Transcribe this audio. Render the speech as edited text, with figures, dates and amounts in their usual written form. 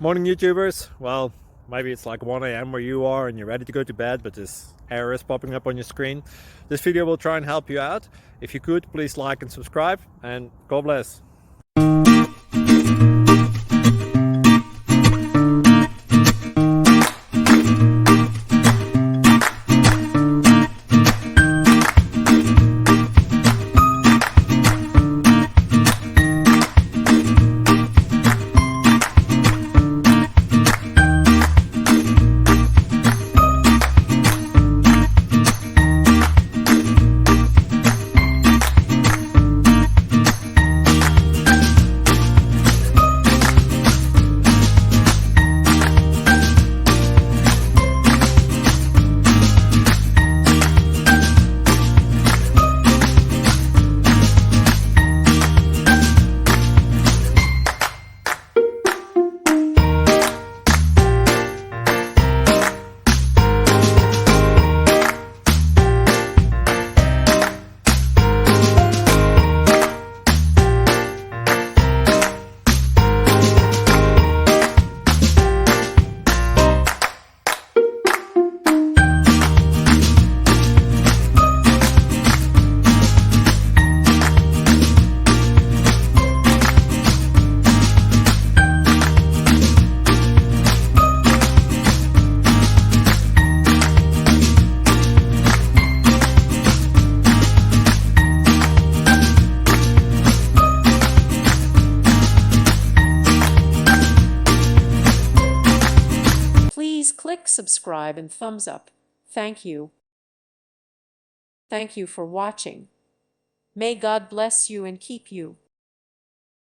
Morning YouTubers. Well, maybe it's like 1 a.m. where you are and you're ready to go to bed, but this error is popping up on your screen. This video will try and help you out. If you could, please like and subscribe, and God bless. Please click subscribe and thumbs up. Thank you. Thank you for watching. May God bless you and keep you.